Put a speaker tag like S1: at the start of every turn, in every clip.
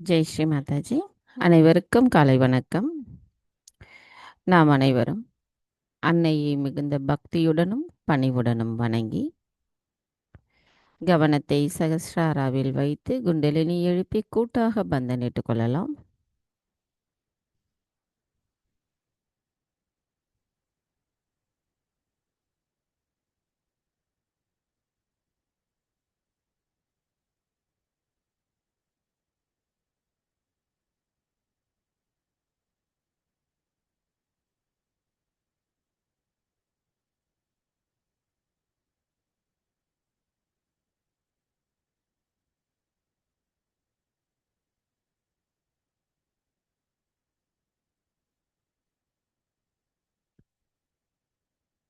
S1: ஜெய் ஸ்ரீ மாதாஜி. அனைவருக்கும் காலை வணக்கம். நாம் அனைவரும் அன்னையை மிகுந்த பக்தியுடனும் பணிவுடனும் வணங்கி கவனத்தை சகஸ்ராராவில் வைத்து குண்டலினி எழுப்பி கூட்டாக பந்தனிட்டுக் கொள்ளலாம்.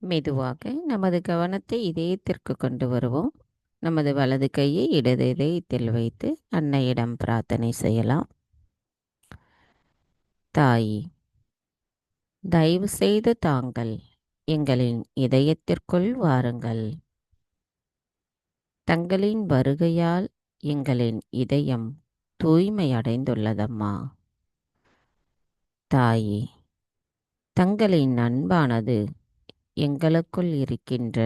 S1: மெதுவாக நமது கவனத்தை இதயத்திற்கு கொண்டு வருவோம். நமது வலது கையை இடது இதயத்தில் வைத்து அன்னையிடம் பிரார்த்தனை செய்யலாம். தாயி, தயவு செய்து தாங்கள் எங்களின் இதயத்திற்குள் வாருங்கள். தங்களின் வருகையால் எங்களின் இதயம் தூய்மையடைந்துள்ளதம்மா. தாயே, தங்களின் அன்பானது எங்களுக்குள் இருக்கின்ற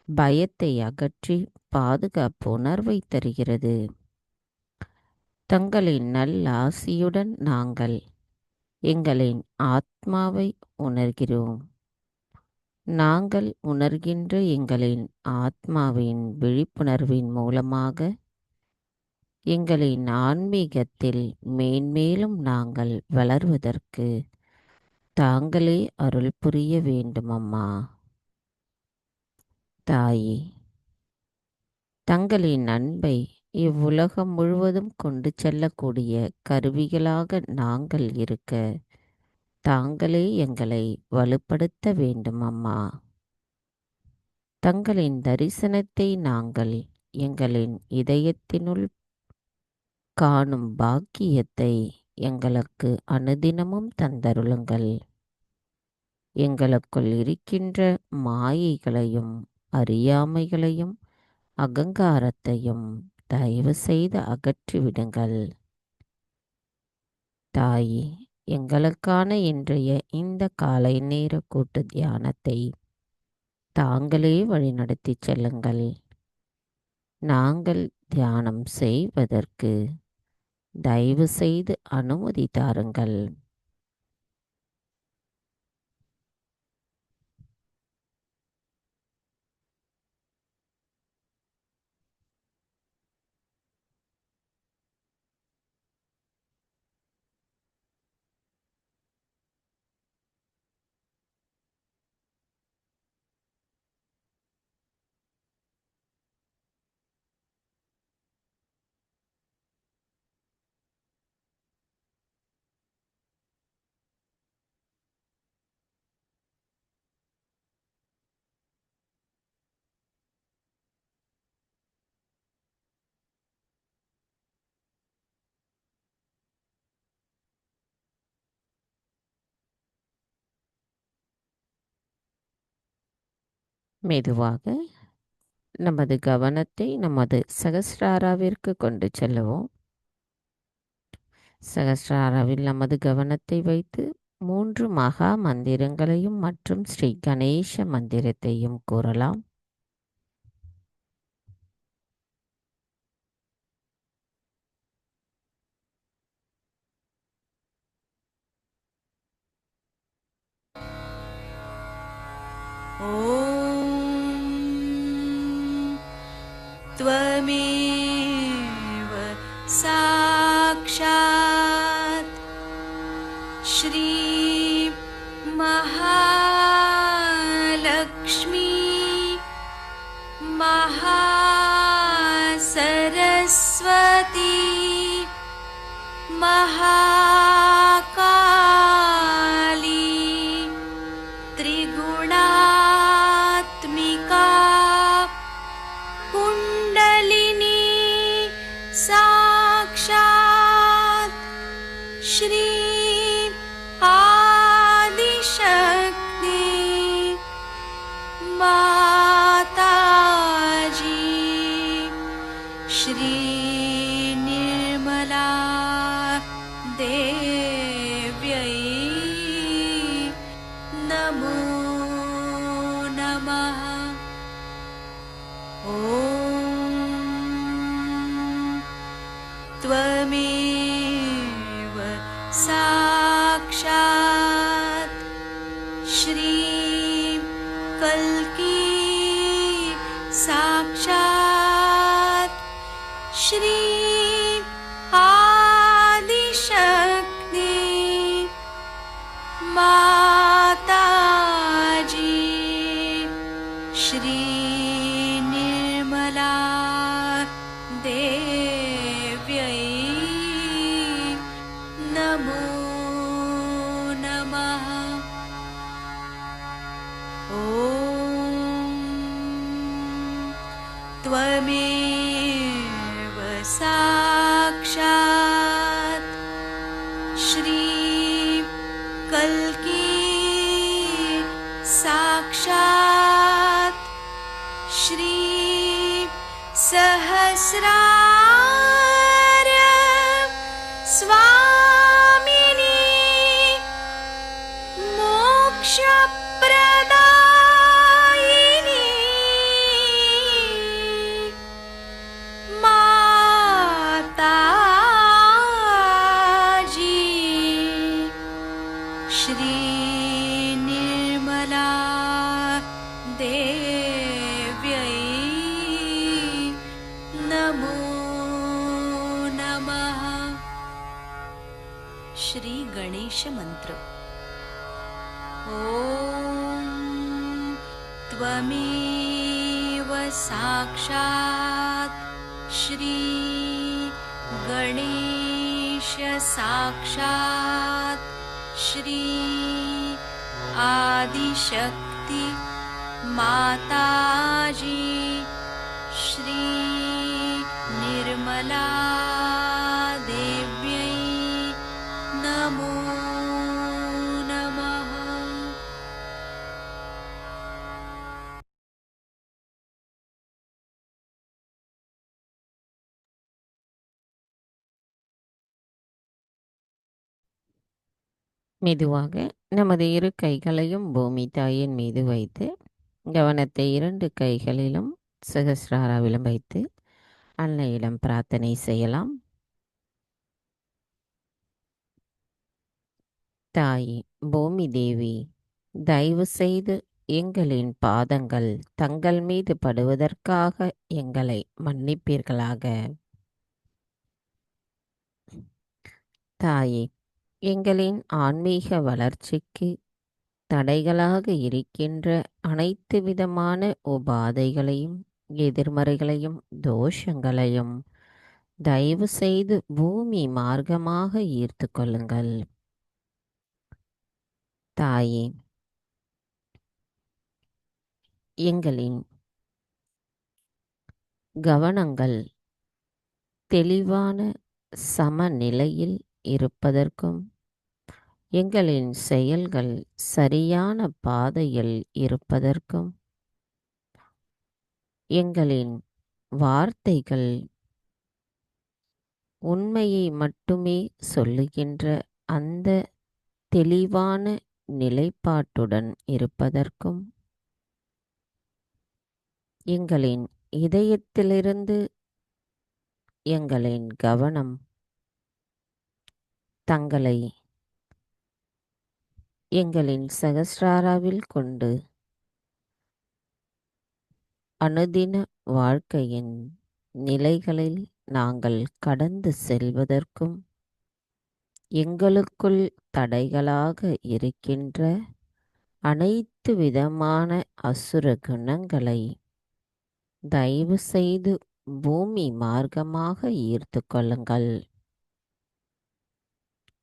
S1: பயத்தை அகற்றி பாதுகாப்பு உணர்வை தருகிறது. தங்களின் நல்லாசியுடன் நாங்கள் எங்களின் ஆத்மாவை உணர்கிறோம். நாங்கள் உணர்கின்ற எங்களின் ஆத்மாவின் விழிப்புணர்வின் மூலமாக எங்களின் ஆன்மீகத்தில் மேன்மேலும் நாங்கள் வளர்வதற்கு தாங்களே அருள் புரிய வேண்டுமம்மா. தாயே, தங்களின் அன்பை இவ்வுலகம் முழுவதும் கொண்டு செல்லக்கூடிய கருவிகளாக நாங்கள் இருக்க தாங்களே எங்களை வலுப்படுத்த வேண்டுமம்மா. தங்களின் தரிசனத்தை நாங்கள் எங்களின் இதயத்தினுள் காணும் பாக்கியத்தை எங்களுக்கு அனுதினமும் தந்தருளுங்கள். எங்களுக்குள் இருக்கின்ற மாயைகளையும் அறியாமைகளையும் அகங்காரத்தையும் தயவு செய்து அகற்றிவிடுங்கள். தாயே, எங்களுக்கான இன்றைய இந்த காலை நேர கூட்டு தியானத்தை தாங்களே வழிநடத்தி செல்லுங்கள். நாங்கள் தியானம் செய்வதற்கு தயவு செய்து அனுமதி தாருங்கள். மெதுவாக நமது கவனத்தை நமது சகஸ்ராராவிற்கு கொண்டு செல்லுவோம். சகஸ்ராராவில் நமது கவனத்தை வைத்து 3 மகா மந்திரங்களையும் மற்றும் ஸ்ரீ கணேச மந்திரத்தையும் கூறலாம்.
S2: त्वमेव साक्षात् श्री महालक्ष्मी महासरस्वती महाकाली त्रिगुणात्मिका कुण्डलिनी साक्षात् श्री आदिशक्ति माताजी श्री निर्मला त्वमेव साक्षात् श्री कल्की साक्षात् श्री आदिशक्ति माताजी श्री निर्मला देव्यै नमो नमः। ॐ त्वमेव साक्षात् श्री कल्की साक्षात् श्री सहस्रार्य स्वामिनी मोक्षप्रदायिनी माताजी श्री निर्मला देव्यै नमो नमः। श्री गणेश मंत्र। ॐ त्वमेव साक्षात् श्री गणेश साक्षात् श्री आदिशक्ति माताजी श्री निर्मला देव्यै नमो नमः।
S1: மெதுவாக நமது இரு கைகளையும் பூமி தாயின் மீது வைத்து கவனத்தை 2 கைகளிலும் சகஸ்ராராவிலும் வைத்து அன்னையிடம் பிரார்த்தனை செய்யலாம். தாயே பூமி தேவி, தயவு செய்து எங்களின் பாதங்கள் தங்கள் மீது படுவதற்காக எங்களை மன்னிப்பீர்களாக. தாயே, எங்களின் ஆன்மீக வளர்ச்சிக்கு தடைகளாக இருக்கின்ற அனைத்து விதமான உபாதைகளையும் எதிர்மறைகளையும் தோஷங்களையும் தயவு செய்து பூமி மார்க்கமாக ஈர்த்து கொள்ளுங்கள். தாயே, எங்களின் கவனங்கள் தெளிவான சமநிலையில் இருப்பதற்கும் எங்களின் செயல்கள் சரியான பாதையில் இருப்பதற்கும் எங்களின் வார்த்தைகள் உண்மையை மட்டுமே சொல்லுகின்ற அந்த தெளிவான நிலைப்பாட்டுடன் இருப்பதற்கும் எங்களின் இதயத்திலிருந்து எங்களின் கவனம் தங்களை எங்களின் சகஸ்ராராவில் கொண்டு அனுதின வாழ்க்கையின் நிலைகளில் நாங்கள் கடந்து செல்வதற்கும் எங்களுக்குள் தடைகளாக இருக்கின்ற அனைத்து விதமான அசுர குணங்களை தயவு செய்து பூமி மார்க்கமாக ஈர்த்து கொள்ளுங்கள்.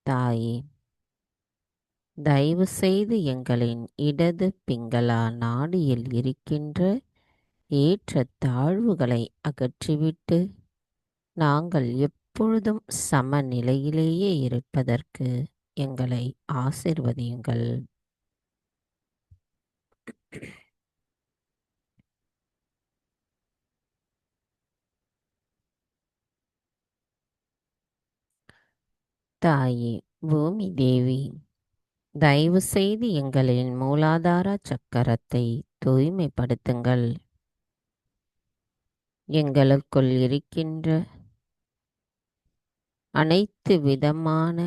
S1: தாயே, தயவு செய்து எங்களின் இடது பிங்களா நாடியில் இருக்கின்ற ஏற்ற தாழ்வுகளை அகற்றிவிட்டு நாங்கள் எப்பொழுதும் சமநிலையிலேயே இருப்பதற்கு எங்களை ஆசீர்வதியுங்கள். தாயே பூமி தேவி, தயவு செய்து எங்களின் மூலாதார சக்கரத்தை தூய்மைப்படுத்துங்கள். எங்களுக்குள் இருக்கின்ற அனைத்து விதமான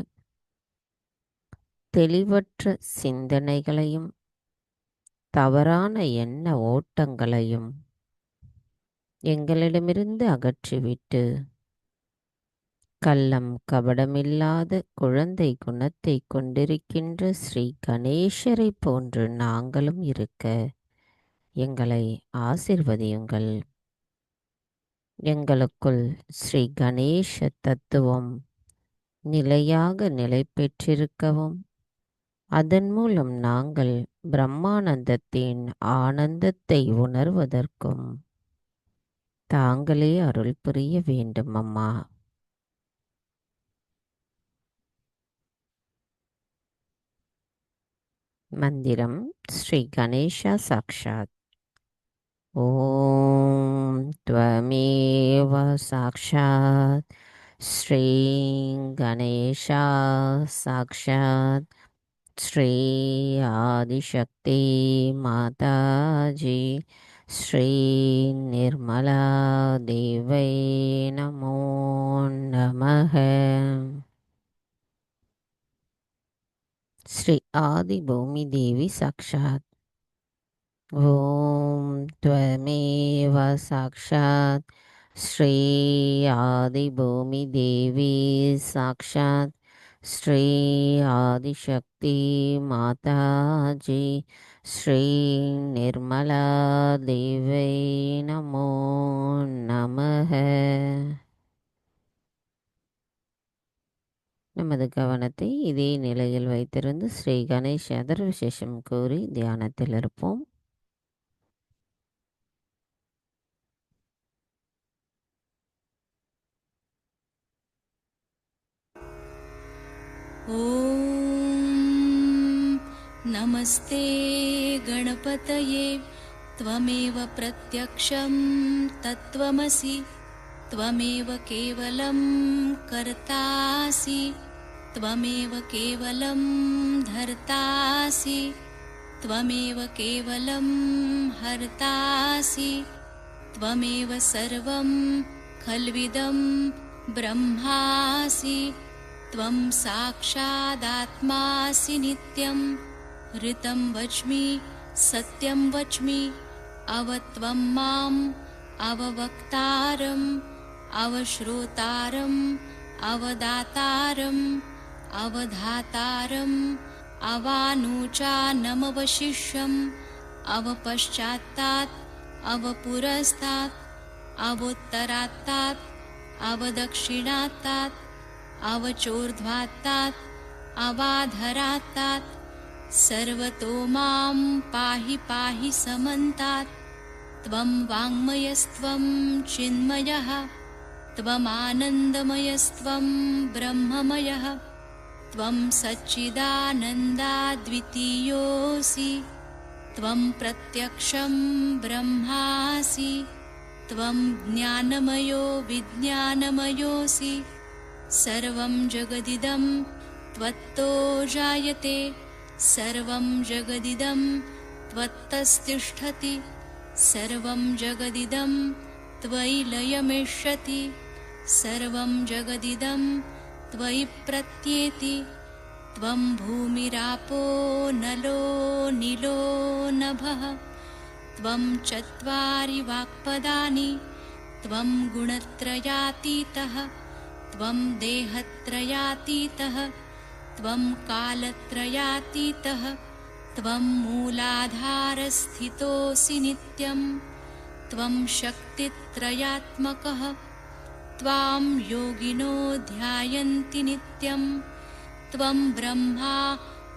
S1: தெளிவற்ற சிந்தனைகளையும் தவறான எண்ண ஓட்டங்களையும் எங்களிடமிருந்து அகற்றிவிட்டு கள்ளம் கபடமில்லாத குழந்தை குணத்தை கொண்டிருக்கின்ற ஸ்ரீ கணேசரை போன்று நாங்களும் இருக்க எங்களை ஆசிர்வதியுங்கள். எங்களுக்குள் ஸ்ரீ கணேச தத்துவம் நிலையாக நிலை பெற்றிருக்கவும் அதன் மூலம் நாங்கள் பிரம்மானந்தத்தின் ஆனந்தத்தை உணர்வதற்கும் தாங்களே அருள் புரிய வேண்டும் அம்மா. மந்திரம் ஸ்ரீ கணேசா சாக்ஷாத். ஓம் த்வமேவ சாக்ஷாத் ஸ்ரீ கணேசா சாக்ஷாத் ஸ்ரீ ஆதிசக்தி மாதாஜி ஸ்ரீ நிர்மலா தேவை நமோ நமः. ஸ்ரீ ஆதி பூமி தேவி சாக்ஷாத். ஓம் த்வமேவ சாக்ஷாத் ஸ்ரீ ஆதி பூமி தேவி சாக்ஷாத் ஸ்ரீ ஆதிசக்தி மாதாஜி ஸ்ரீ நிர்மலா தேவை நமோ நமः. நமது கவனத்தை இதே நிலையில் வைத்திருந்து ஸ்ரீ கணேஷ் அதர் விசேஷம் கூறி தியானத்தில் இருப்போம்.
S2: ॐ नमस्ते गणपतये त्वमेव प्रत्यक्षं तत्त्वमसि त्वमेव केवलं कर्तासि त्वमेव केवलं धर्तासि त्वमेव केवलं हर्तासि त्वमेव सर्वं खल्विदं ब्रह्मासि त्वं साक्षादात्मासि नित्यं ऋतं वच्मि सत्यं वच्मि अवत्वं माम् अववक्तारम् अवश्रोतारम् अवदातारम् अवधातारम् अवानुचानमवशिष्यम् अवपश्चात्तात् अवपुरस्तात् अवोत्तरात्तात् अवदक्षिणात्तात् अवचोर्ध्वात्तात् अवाधरात्तात् सर्वतो मां पाहि पाहि समन्तात् त्वं वाङ्मयस्त्वं चिन्मयः त्वमानन्दमयस्त्वं ब्रह्ममयः त्वं सच्चिदानन्दाद्वितीयोऽसि त्वं प्रत्यक्षं ब्रह्मासि त्वं ज्ञानमयो विज्ञानमयोऽसि सर्वं जगदिदं त्वत्तो जायते सर्वं जगदिदं त्वत्तस्तिष्ठति सर्वं जगदिदं त्वयि लयमेष्यति सर्वं जगदिदं त्वयि प्रत्येति त्वं भूमिरापो नलो नीलो नभः त्वं चत्वारि वाक्पदानि त्वं गुणत्रयातीतः त्वं देहत्रयातीतः त्वं कालत्रयातीतः त्वं मूलाधारस्थितोऽसि नित्यं त्वं शक्तित्रयात्मकः त्वां योगिनो ध्यायन्ति नित्यं त्वं ब्रह्मा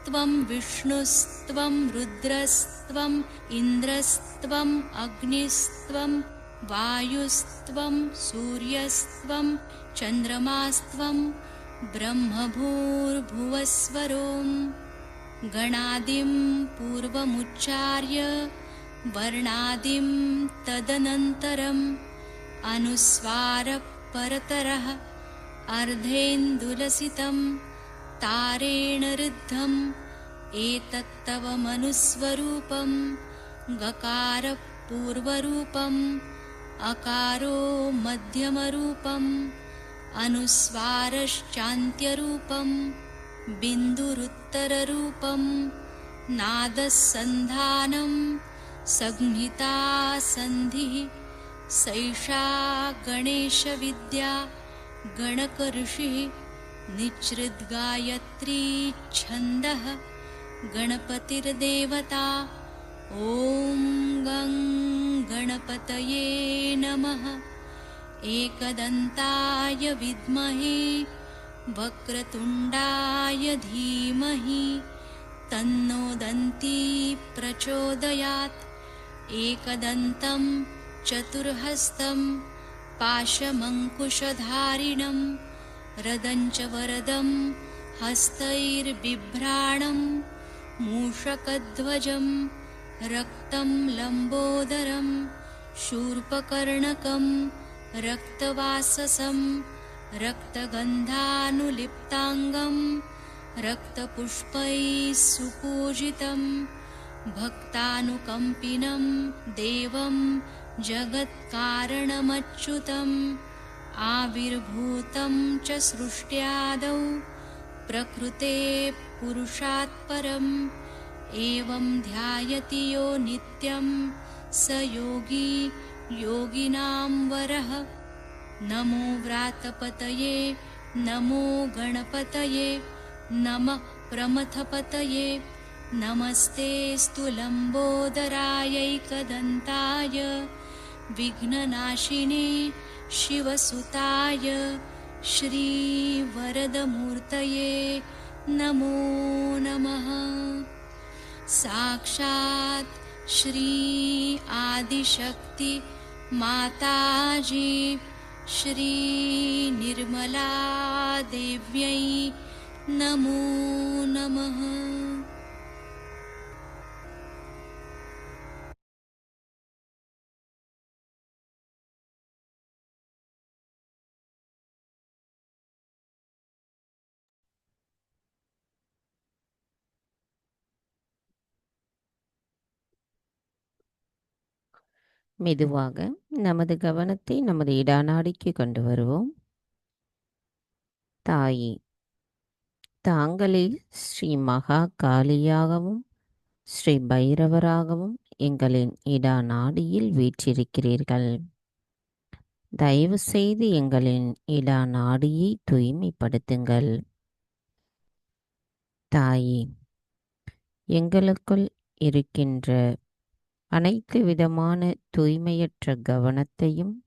S2: त्वं विष्णुस्त्वं रुद्रस्त्वम् इन्द्रस्त्वम् अग्निस्त्वं वायुस्त्वं सूर्यस्त्वं चन्द्रमास्त्वं ब्रह्मभूर्भुवस्वरों गणादिं पूर्वमुच्चार्य वर्णादिं तदनन्तरम् अनुस्वारः परतरः अर्धेन्दुलसितं तारेण ऋद्धम् एतत्तव मनुस्वरूपं गकारः पूर्वरूपम् अकारो मध्यमरूपम् अनुस्वारश्चान्त्यरूपं बिन्दुरुत्तररूपं नादस्सन्धानं संहिता सन्धिः सैषा गणेशविद्या गणकऋषिः निच्छृद्गायत्री छन्दः गणपतिर्देवता ॐ गं गणपतये नमः। एकदन्ताय विद्महे वक्रतुण्डाय धीमहि तन्नो दन्ती प्रचोदयात्। एकदन्तं चतुर्हस्तं पाशमङ्कुशधारिणं रदञ्च वरदं हस्तैर्बिभ्राणं मूषकध्वजं रक्तं लम्बोदरं शूर्पकर्णकं रक्तवाससं रक्तगन्धानुलिप्ताङ्गं रक्तपुष्पैः सुपूजितं भक्तानुकम्पिनं देवं जगत्कारणमच्युतम् आविर्भूतं च सृष्ट्यादौ प्रकृते पुरुषात् परम् एवं ध्यायति यो नित्यं स योगी योगिनां वरः। नमो व्रातपतये नमो गणपतये नमः प्रमथपतये नमस्तेऽस्तु लम्बोदरायैकदन्ताय विघ्ननाशिने शिवसुताय श्रीवरदमूर्तये नमो नमः। साक्षात् श्री आदिशक्ति माताजी श्री निर्मला देव्यै नमो नमः।
S1: மெதுவாக நமது கவனத்தை நமது இடாநாடிக்கு கொண்டு வருவோம். தாயே, தாங்களே ஸ்ரீ மகா காளியாகவும் ஸ்ரீ பைரவராகவும் எங்களின் இடாநாடியில் வீற்றிருக்கிறீர்கள். தயவு செய்து எங்களின் இடாநாடியை தூய்மைப்படுத்துங்கள். தாயே, எங்களுக்குள் இருக்கின்ற அனைத்து விதமான தூய்மையற்ற கவனத்தையும்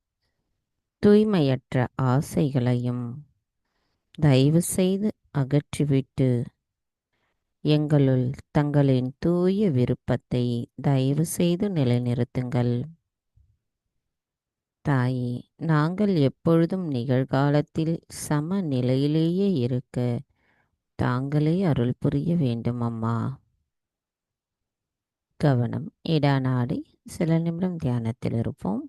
S1: தூய்மையற்ற ஆசைகளையும் தயவு செய்து அகற்றிவிட்டு எங்களுள் தங்களின் தூய விருப்பத்தை தயவு செய்து நிலைநிறுத்துங்கள். தாயே, நாங்கள் எப்பொழுதும் நிகழ்காலத்தில் சம நிலையிலேயே இருக்க தாங்களே அருள் புரிய வேண்டும் அம்மா. கவனம் இடாநாடி. சில நிமிடம் தியானத்தில் இருப்போம்.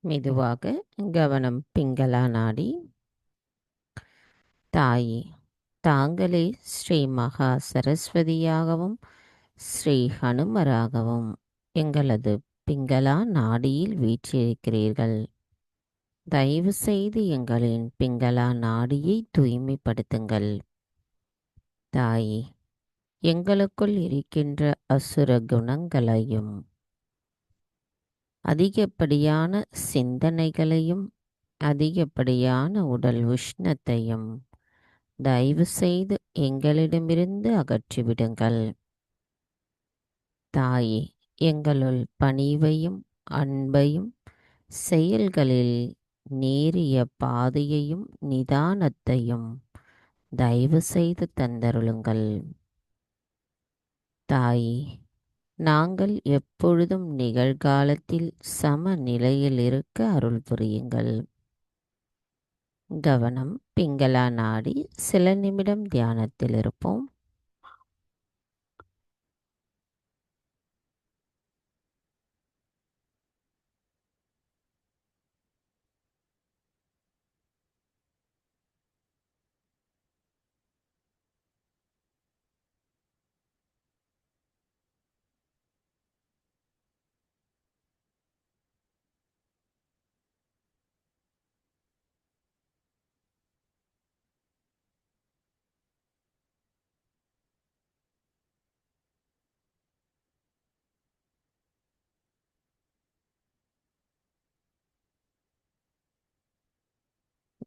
S1: மெதுவாக கவனம் பிங்களா நாடி. தாயே, தாங்களே ஸ்ரீ மகா சரஸ்வதியாகவும் ஸ்ரீ ஹனுமராகவும் எங்களது பிங்களா நாடியில் வீற்றிருக்கிறீர்கள். தயவு செய்து எங்களின் பிங்களா நாடியை தூய்மைப்படுத்துங்கள். தாயே, எங்களுக்குள் இருக்கின்ற அசுர குணங்களையும் அதிகப்படியான சிந்தனைகளையும் அதிகப்படியான உடல் உஷ்ணத்தையும் தயவு செய்து எங்களிடமிருந்து அகற்றிவிடுங்கள். தாயே, எங்களுள் பணிவையும் அன்பையும் செயல்களில் நேரிய பாதையையும் நிதானத்தையும் தயவு செய்து தந்தருளுங்கள். தாயே, நாங்கள் எப்பொழுதும் நிகழ்காலத்தில் சம நிலையில் இருக்க அருள் புரியுங்கள். கவனம் பிங்களா நாடி. சில நிமிடம் தியானத்தில் இருப்போம்.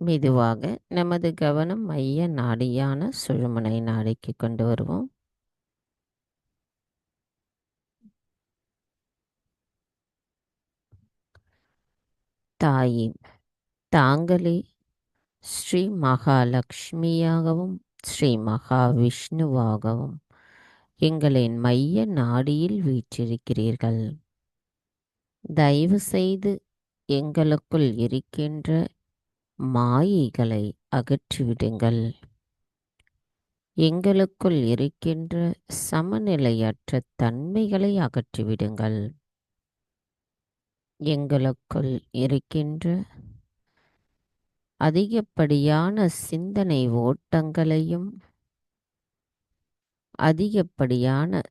S1: மெதுவாக நமது கவனம் மைய நாடியான சுழுமுனை நாடிக்கு கொண்டு வருவோம். தாயே, தாங்களே ஸ்ரீ மகாலட்சுமியாகவும் ஸ்ரீ மகாவிஷ்ணுவாகவும் எங்களின் மைய நாடியில் வீற்றிருக்கிறீர்கள். தயவு செய்து எங்களுக்குள் இருக்கின்ற மாயைகளை அகற்றிவிடுங்கள். எங்களுக்குள் இருக்கின்ற சமநிலையற்ற தன்மைகளை அகற்றிவிடுங்கள். எங்களுக்குள் இருக்கின்ற அதிகப்படியான சிந்தனை ஓட்டங்களையும் அதிகப்படியான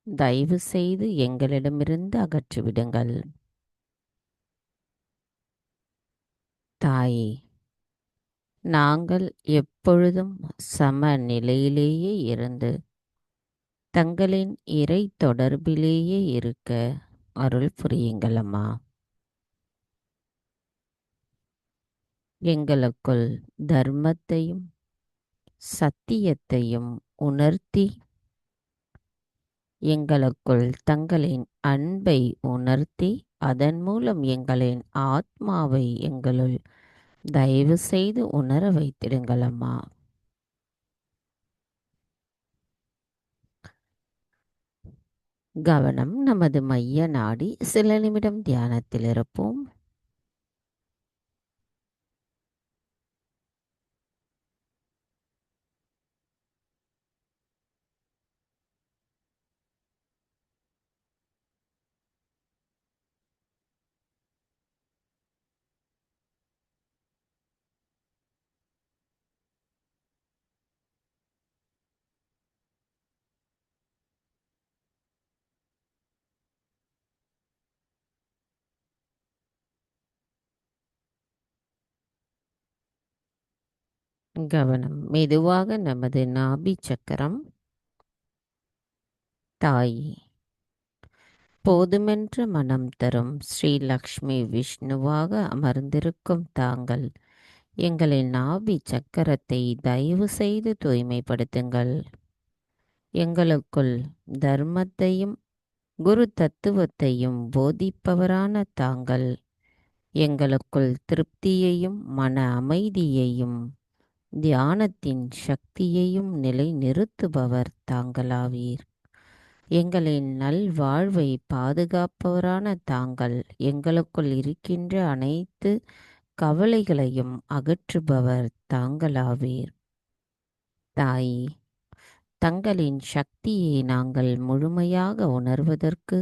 S1: தயவு செய்து எங்களிடமிருந்து அகற்றிவிடுங்கள். தாயே, நாங்கள் எப்பொழுதும் சம நிலையிலேயே இருந்து தங்களின் இறை தொடர்பிலேயே இருக்க அருள் புரியுங்கள் அம்மா. எங்களுக்குள் தர்மத்தையும் சத்தியத்தையும் உணர்த்தி எங்களுக்குள் தங்களின் அன்பை உணர்த்தி அதன் மூலம் எங்களின் ஆத்மாவை எங்களுள் தயவு செய்து உணர வைத்திடுங்கள் அம்மா. கவனம் நமது மைய நாடி. சில நிமிடம் தியானத்தில் இருப்போம். கவனம் மெதுவாக நமது நாபி சக்கரம். தாயே, போதுமென்ற மனம் தரும் ஸ்ரீ லக்ஷ்மி விஷ்ணுவாக அமர்ந்திருக்கும் தாங்கள் எங்களின் நாபி சக்கரத்தை தயவு செய்து தூய்மைப்படுத்துங்கள். எங்களுக்குள் தர்மத்தையும் குரு தத்துவத்தையும் போதிப்பவரான தாங்கள் எங்களுக்குள் திருப்தியையும் மன அமைதியையும் தியானத்தின் சக்தியையும் நிலை நிறுத்துபவர் தாங்களாவீர். எங்களின் நல்வாழ்வை பாதுகாப்பவரான தாங்கள் எங்களுக்குள் இருக்கின்ற அனைத்து கவலைகளையும் அகற்றுபவர் தாங்களாவீர். தாயே, தங்களின் சக்தியை நாங்கள் முழுமையாக உணர்வதற்கு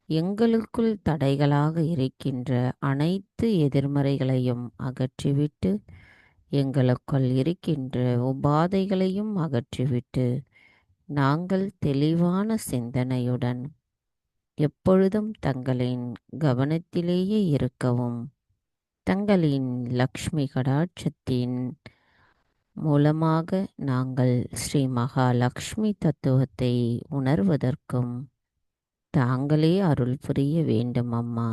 S1: எங்களுக்குள் தடைகளாக இருக்கின்ற அனைத்து எதிர்மறைகளையும் அகற்றிவிட்டு எங்களுக்குள் இருக்கின்ற உபாதைகளையும் அகற்றிவிட்டு நாங்கள் தெளிவான சிந்தனையுடன் எப்பொழுதும் தங்களின் கவனத்திலேயே இருக்கவும் தங்களின் லக்ஷ்மி கடாட்சத்தின் மூலமாக நாங்கள் ஸ்ரீ மகாலட்சுமி தத்துவத்தை உணர்வதற்கும் தாங்களே அருள் புரிய வேண்டும் அம்மா.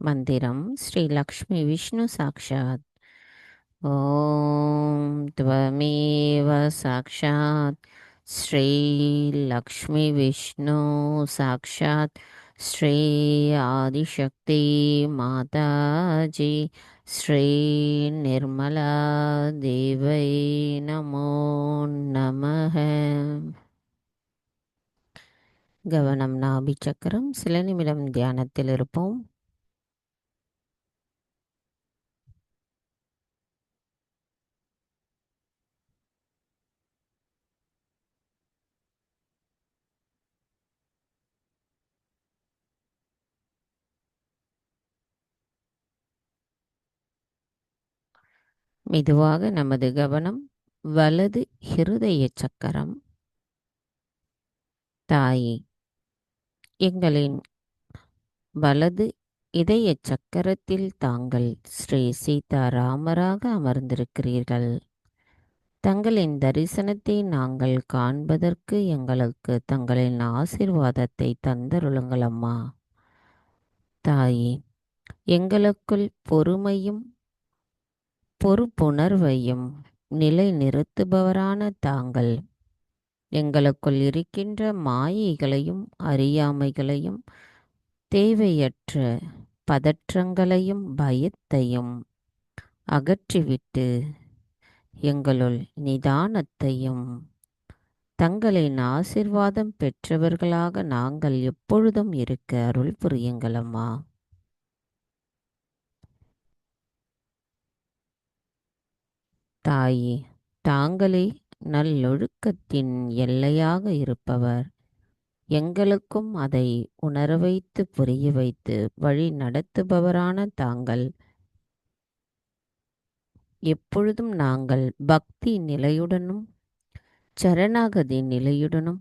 S1: மந்திரம் ஸ்ரீ லக்ஷ்மி விஷ்ணு சாக்ஷாத் ॐ त्वमेव साक्षात् श्रीलक्ष्मीविष्णु साक्षात् श्री आदिशक्ति माताजी श्रीनिर्मला देवै नमो நமः. கவனம் நாபி சக்கரம். சில நிமிடம் தியானத்தில் இருப்போம். மெதுவாக நமது கவனம் வலது ஹிருதய சக்கரம். தாயே, எங்களின் வலது இதய சக்கரத்தில் தாங்கள் ஸ்ரீ சீதாராமராக அமர்ந்திருக்கிறீர்கள். தங்களின் தரிசனத்தை நாங்கள் காண்பதற்கு எங்களுக்கு தங்களின் ஆசீர்வாதத்தை தந்தருளுங்கள் அம்மா. தாயே, எங்களுக்குள் பொறுமையும் பொறுப்புணர்வையும் நிலை நிறுத்துபவரான தாங்கள் எங்களுக்குள் இருக்கின்ற மாயைகளையும் அறியாமைகளையும் தேவையற்ற பதற்றங்களையும் பயத்தையும் அகற்றிவிட்டு எங்களுள் நிதானத்தையும் தங்களின் ஆசிர்வாதம் பெற்றவர்களாக நாங்கள் எப்பொழுதும் இருக்க அருள் புரியுங்கள் அம்மா. தாயே, தாங்களே நல்லொழுக்கத்தின் எல்லையாக இருப்பவர். எங்களுக்கும் அதை உணர வைத்து புரிய வைத்து வழி நடத்துபவரான தாங்கள் எப்பொழுதும் நாங்கள் பக்தி நிலையுடனும் சரணாகதி நிலையுடனும்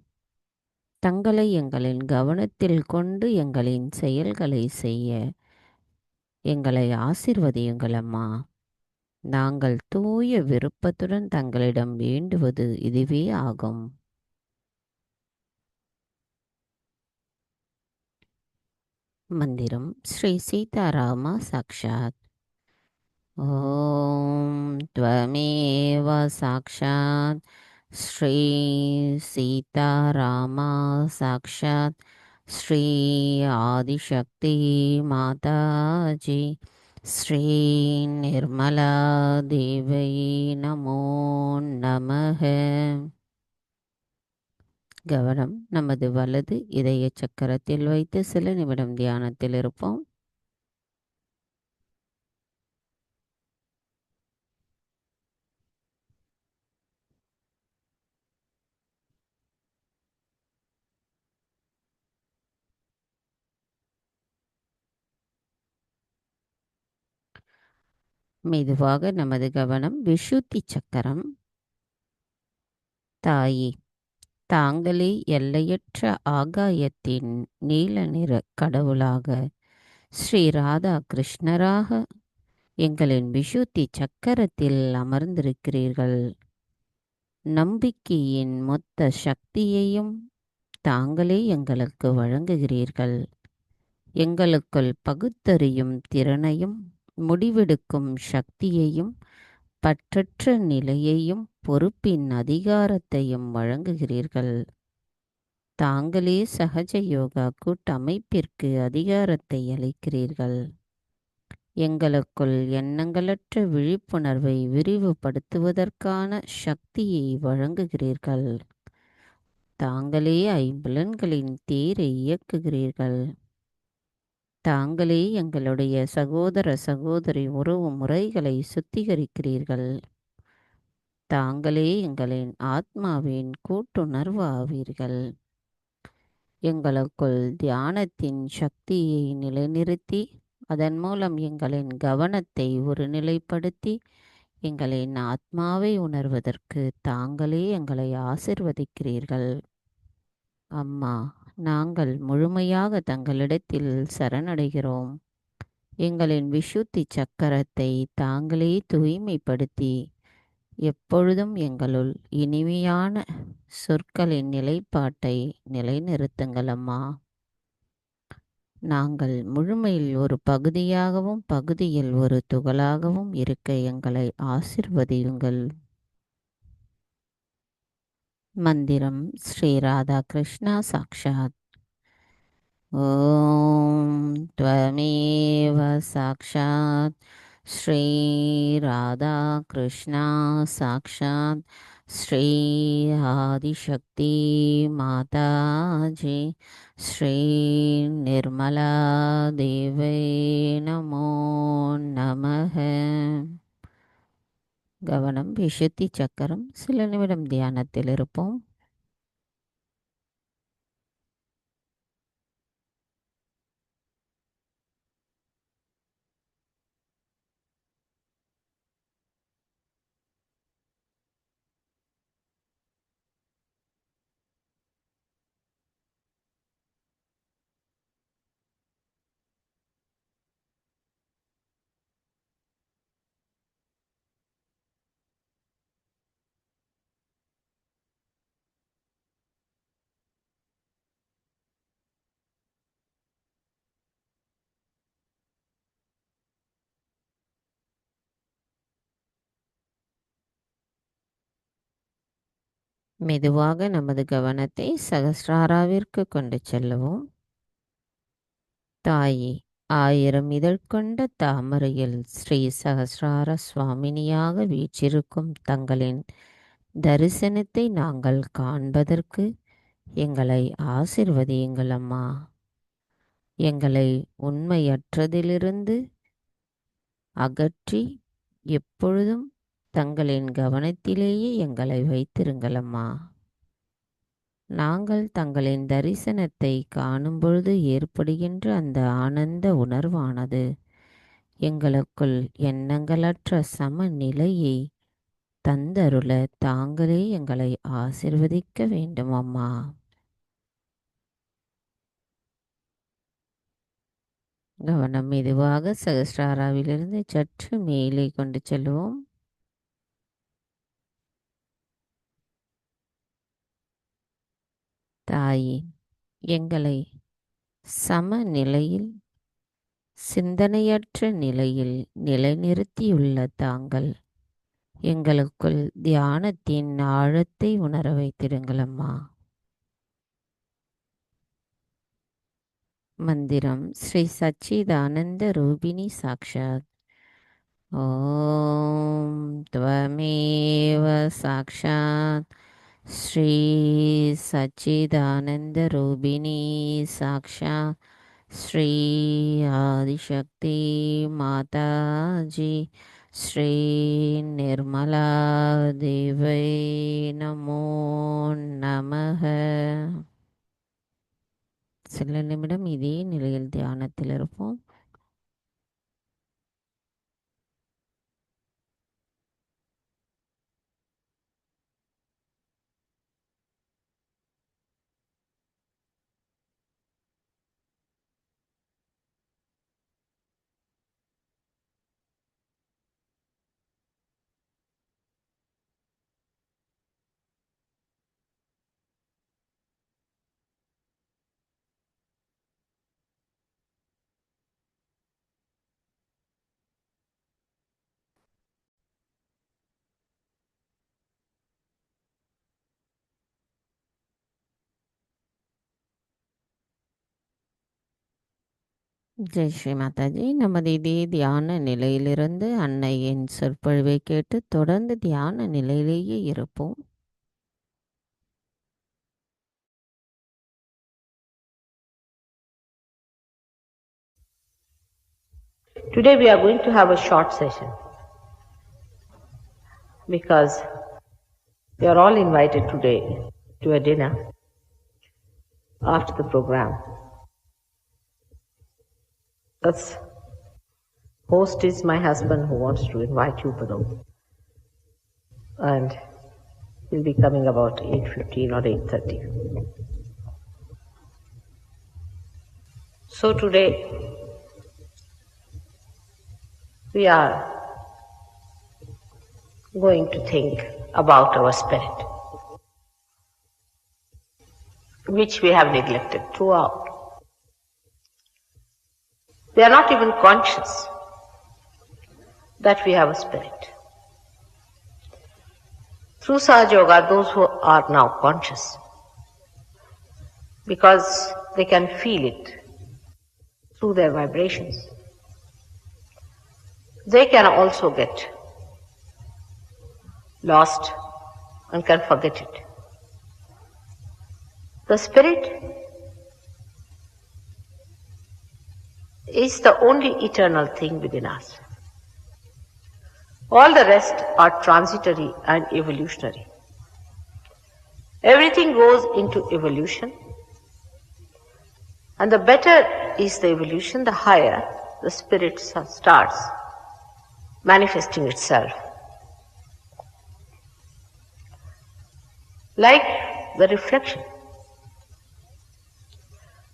S1: தங்களை எங்களின் கவனத்தில் கொண்டு எங்களின் செயல்களை செய்ய எங்களை ஆசிர்வதியுங்கள் அம்மா. நாங்கள் தூய விருப்பத்துடன் தங்களிடம் வேண்டுவது இதுவே ஆகும். மந்திரம் ஸ்ரீ சீதாராமா சாக்ஷாத். ஓம் த்வமேவ சாக்ஷாத் ஸ்ரீ சீதாராமா சாக்ஷாத் ஸ்ரீ ஆதிசக்தி மாதாஜி ஸ்ரீ நிர்மலா தேவை நமோ நமः. கவனம் நமது வலது இதய சக்கரத்தில் வைத்து சில நிமிடம் தியானத்தில் இருப்போம். மெதுவாக நமது கவனம் விஷுத்தி சக்கரம். தாயே, தாங்களே எல்லையற்ற ஆகாயத்தின் நீல நிற கடவுளாக ஸ்ரீ ராதா கிருஷ்ணராக எங்களின் விஷுத்தி சக்கரத்தில் அமர்ந்திருக்கிறீர்கள். நம்பிக்கையின் மொத்த சக்தியையும் தாங்களே எங்களுக்கு வழங்குகிறீர்கள். எங்களுக்குள் பகுத்தறியும் திறனையும் முடிவெடுக்கும் சக்தியையும் பற்றற்ற நிலையையும் பொறுப்பின் அதிகாரத்தையும் வழங்குகிறீர்கள். தாங்களே சகஜ யோகா கூட்டமைப்பிற்கு அதிகாரத்தை அளிக்கிறீர்கள். எங்களுக்குள் எண்ணங்களற்ற விழிப்புணர்வை விரிவுபடுத்துவதற்கான சக்தியை வழங்குகிறீர்கள். தாங்களே ஐம்புலன்களின் தேரை இயக்குகிறீர்கள். தாங்களே எங்களுடைய சகோதர சகோதரி உறவு முறைகளை சுத்திகரிக்கிறீர்கள். தாங்களே எங்களின் ஆத்மாவின் கூட்டுணர்வு ஆவீர்கள். எங்களுக்குள் தியானத்தின் சக்தியை நிலைநிறுத்தி அதன் மூலம் எங்களின் கவனத்தை ஒருநிலைப்படுத்தி எங்களின் ஆத்மாவை உணர்வதற்கு தாங்களே எங்களை ஆசிர்வதிக்கிறீர்கள். அம்மா, நாங்கள் முழுமையாக தங்களிடத்தில் சரணடைகிறோம். எங்களின் விஷுத்தி சக்கரத்தை தாங்களே தூய்மைப்படுத்தி எப்பொழுதும் எங்களுள் இனிமையான சொற்களின் நிலைப்பாட்டை நிலைநிறுத்துங்கள் அம்மா. நாங்கள் முழுமையில் ஒரு பகுதியாகவும் பகுதியில் ஒரு துகளாகவும் இருக்க எங்களை ஆசிர்வதியுங்கள். மந்திரம் ஸ்ரீ ராதா கிருஷ்ணா சாக்ஷாத். ஓம் த்வமேவ சாக்ஷாத் ஸ்ரீ ராதா கிருஷ்ணா சாக்ஷாத் ஸ்ரீ ஆதிசக்தி மாதாஜி ஸ்ரீ நிர்மலா தேவை நமோ நமः. கவனம் விஷுத்தி சக்கரம். சில நிமிடம் தியானத்தில் இருப்போம். மெதுவாக நமது கவனத்தை சகஸ்ராராவிற்கு கொண்டு செல்லுவோம். தாயே, 1000 இதழ் கொண்ட தாமரையில் ஸ்ரீ சகஸ்ரார சுவாமினியாக வீற்றிருக்கும் தங்களின் தரிசனத்தை நாங்கள் காண்பதற்கு எங்களை ஆசிர்வதியுங்கள் அம்மா. எங்களை உண்மையற்றதிலிருந்து அகற்றி எப்பொழுதும் தங்களின் கவனத்திலேயே எங்களை வைத்திருங்கள் அம்மா. நாங்கள் தங்களின் தரிசனத்தை காணும் பொழுது ஏற்படுகின்ற அந்த ஆனந்த உணர்வானது எங்களுக்குள் எண்ணங்களற்ற சமநிலையை தந்தருள தாங்களே எங்களை ஆசிர்வதிக்க வேண்டும் அம்மா. கவனம் மெதுவாக சகஸ்ராராவிலிருந்து சற்று மேலே கொண்டு செல்வோம். தாயே, எங்களை சமநிலையில் சிந்தனையற்ற நிலையில் நிலைநிறுத்தியுள்ள தாங்கள் எங்களுக்குள் தியானத்தின் ஆழத்தை உணர வைத்திடுங்கள் அம்மா. மந்திரம் ஸ்ரீ சச்சிதானந்த ரூபிணி சாக்ஷாத். ஓம் த்வமேவ சாக்ஷாத் ஸ்ரீ சச்சிதானந்த ரூபிணி சாக்ஷாத் ஸ்ரீ ஆதிசக்தி மாதாஜி ஸ்ரீ நிர்மலா தேவை நமோ நமः. சில நிமிடம் இதே நிலையில் தியானத்தில் இருப்போம். ஜெய் ஸ்ரீ மாதாஜி. நமது இதே தியான நிலையிலிருந்து அன்னையின் சொற்பொழிவை கேட்டு தொடர்ந்து தியான நிலையிலேயே இருப்போம்.
S3: Today we are going to have a short session because we are all invited today to a dinner after the program. The host is my husband who wants to invite you, Padam, and he'll be coming about 8:15 or 8:30. So today we are going to think about our spirit, which we have neglected throughout. They are not even conscious that we have a spirit. Through Sahaja Yoga, those who are now conscious, because they can feel it through their vibrations, they can also get lost and can forget it. The spirit is the only eternal thing within us. All the rest are transitory and evolutionary. Everything goes into evolution, and the better is the evolution, the higher the spirit starts manifesting itself. Like the reflection.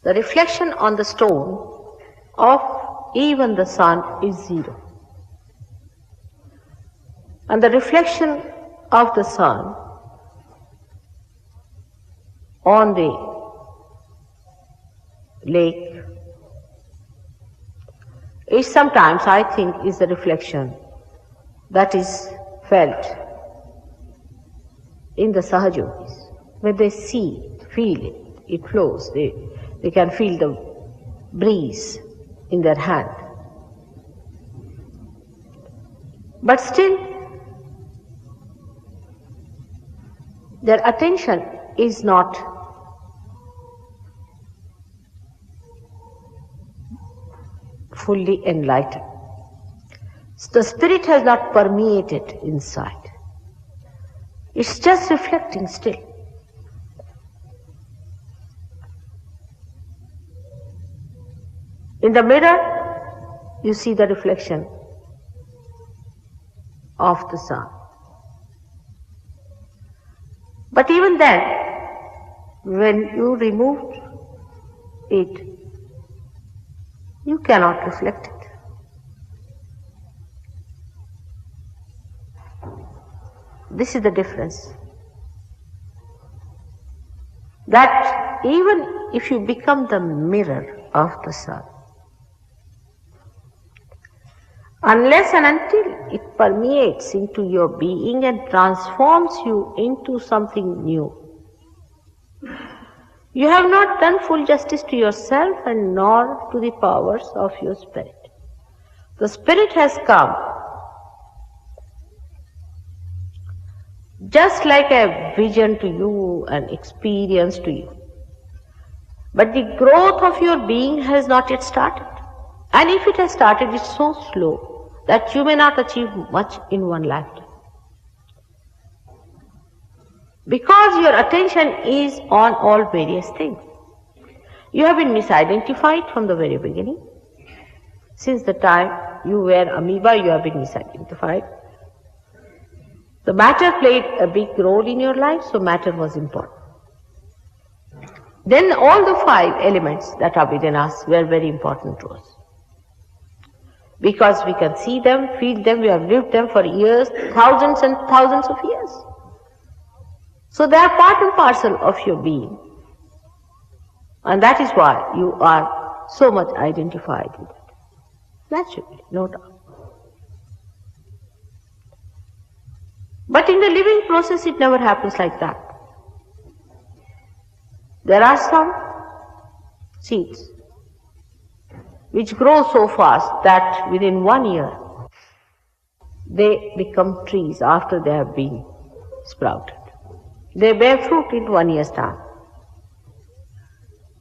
S3: The reflection on the stone of even the sun is zero. And the reflection of the sun on the lake is sometimes, I think, is the reflection that is felt in the Sahaja Yogis. When they see it, feel it, it flows, they can feel the breeze in their hand. But still, their attention is not fully enlightened. The spirit has not permeated inside. It's just reflecting still. In the mirror, you see the reflection of the sun. But even then, when you remove it, you cannot reflect it. This is the difference. That even if you become the mirror of the sun, unless and until it permeates into your being and transforms you into something new, you have not done full justice to yourself and nor to the powers of your spirit. The spirit has come just like a vision to you, an experience to you. But the growth of your being has not yet started. And if it has started, it's so slow that you may not achieve much in one lifetime. Because your attention is on all various things. You have been misidentified from the very beginning. Since the time you were amoeba, you have been misidentified. The matter played a big role in your life, so matter was important. Then all the 5 elements that are within us were very important to us. Because we can see them, feel them, we have lived them for years, thousands and thousands of years. So they are part and parcel of your being. And that is why you are so much identified with it. Naturally, no doubt. But in the living process, it never happens like that. There are some seeds which grow so fast that within 1 year they become trees after they have been sprouted. They bear fruit in 1 year's time.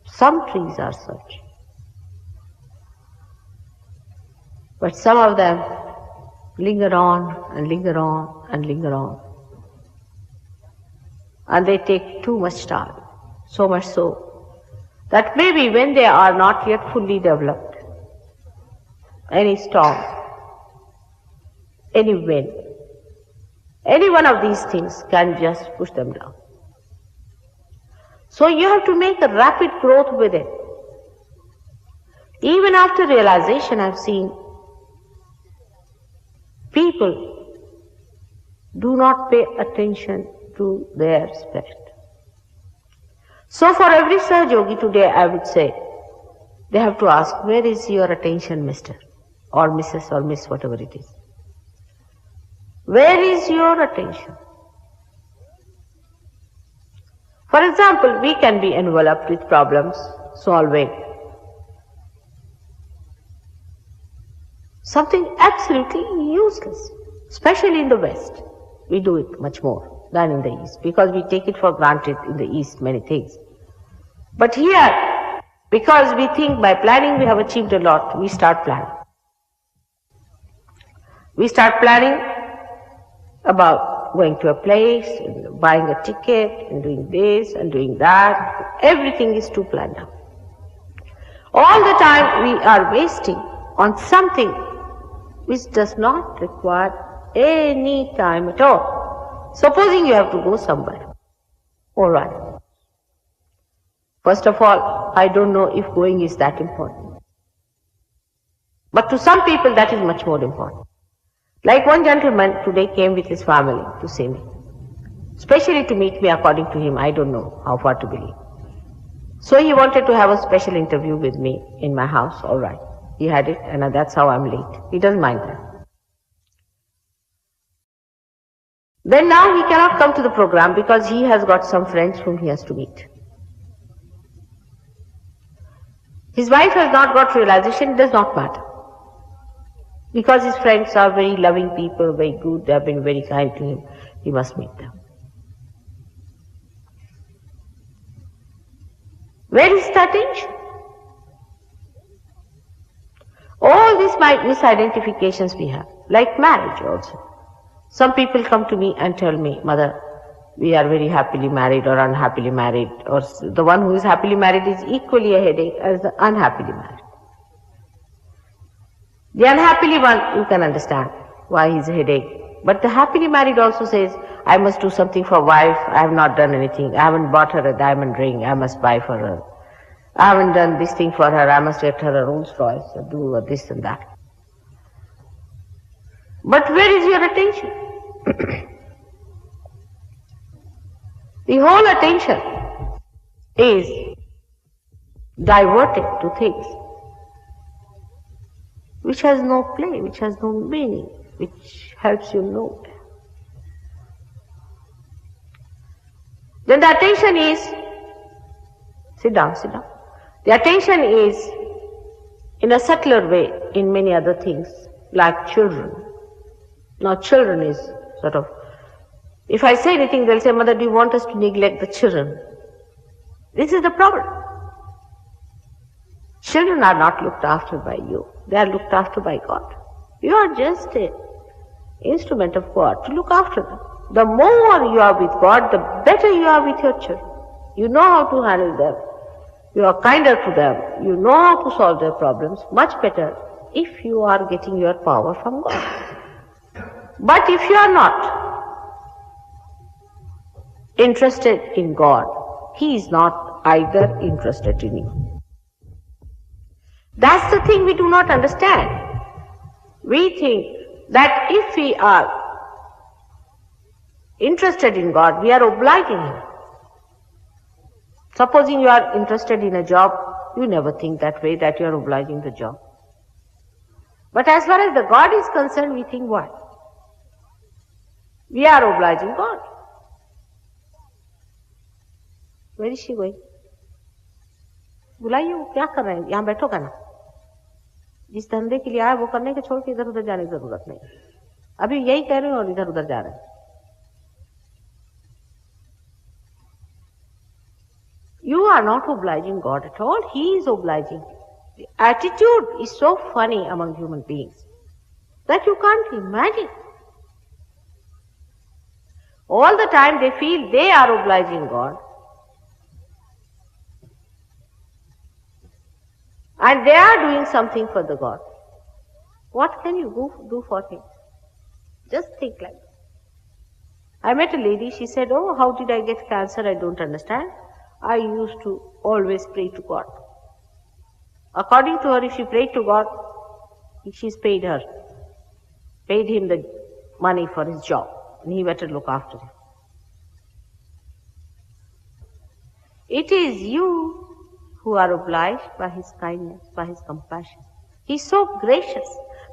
S3: Some trees are such. But some of them linger on and linger on and linger on. And they take too much time, so much so that maybe when they are not yet fully developed, any storm, any wind, any one of these things can just push them down. So you have to make a rapid growth with it. Even after realization, I've seen people do not pay attention to their spirit. So for every Sahaja Yogi today, I would say, they have to ask, where is your attention, Mr. or Mrs. or Miss, whatever it is? Where is your attention? For example, we can be enveloped with problems solving. Something absolutely useless, especially in the West. We do it much more than in the East because we take it for granted in the East many things. But here, because we think by planning we have achieved a lot, we start planning. We start planning about going to a place, and buying a ticket, and doing this and doing that. Everything is too planned out. All the time we are wasting on something which does not require any time at all. Supposing you have to go somewhere. All right. First of all, I don't know if going is that important. But to some people that is much more important. Like one gentleman today came with his family to see me. Especially to meet me according to him, I don't know how far to believe. So he wanted to have a special interview with me in my house, all right. He had it and that's how I'm late. He doesn't mind that. Then now he cannot come to the program because he has got some friends whom he has to meet. His wife has not got realization, it does not matter. Because his friends are very loving people, very good, they have been very kind to him, he must meet them. Where is the attention? All these misidentifications we have, like marriage also. Some people come to me and tell me, Mother, we are very happily married or unhappily married, or the one who is happily married is equally a headache as the unhappily married. The unhappily one, you can understand why he is a headache. But the happily married also says, I must do something for wife, I have not done anything, I haven't bought her a diamond ring, I must buy for her. I haven't done this thing for her, I must get her a Rolls Royce, or do this and that. But where is your attention? The whole attention is diverted to things which has no play, which has no meaning, which helps you nowhere. Then the attention is, sit down. The attention is in a subtler way in many other things, like children. Now children is sort of, if I say anything, they'll say, Mother, do you want us to neglect the children? This is the problem. Children are not looked after by you. They are looked after by God. You are just an instrument of God to look after them. The more you are with God, the better you are with your children. You know how to handle them. You are kinder to them. You know how to solve their problems much better if you are getting your power from God. But if you are not interested in God, He is not either interested in you. That's the thing we do not understand. We think that if we are interested in God, we are obliging Him. Supposing you are interested in a job, you never think that way, that you are obliging the job. But as far as the God is concerned, we think what? We are obliging God. Where is she going? बुलाइए, वो क्या कर रहे हैं? यहाँ बैठो का ना. जिस धंधे के लिए आए वो करने के छोड़ के इधर उधर जाने की जरूरत नहीं. अभी यही कह रहे हैं और इधर उधर जा रहे हैं. You are not obliging God at all. He is obliging. The attitude is so funny among human beings that you can't imagine. All the time they feel they are obliging God. And they are doing something for the God. What can you do for Him? Just think like that. I met a lady, she said, oh, how did I get cancer? I don't understand. I used to always pray to God. According to her, if she prayed to God, she's paid Him the money for his job, and He better look after him. It is you who are obliged by his kindness, by his compassion. He is so gracious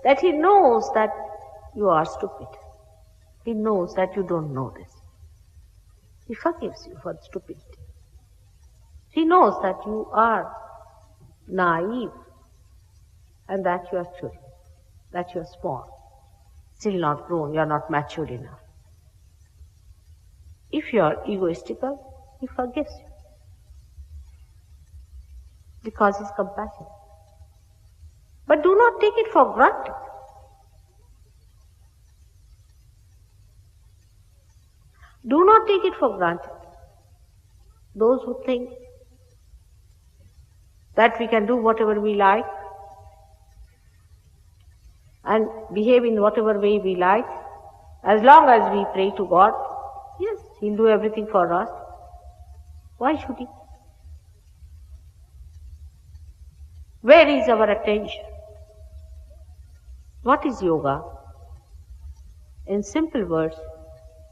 S3: that he knows that you are stupid. He knows that you don't know this. He forgives you for stupidity. He knows that you are naive and that you are children, that you are small, still not grown, you are not matured enough. If you are egoistical, he forgives you because he is compassionate. But do not take it for granted. Do not take it for granted. Those who think that we can do whatever we like and behave in whatever way we like, as long as we pray to God, yes, He'll do everything for us. Why should He? Where is our attention? What is yoga? In simple words,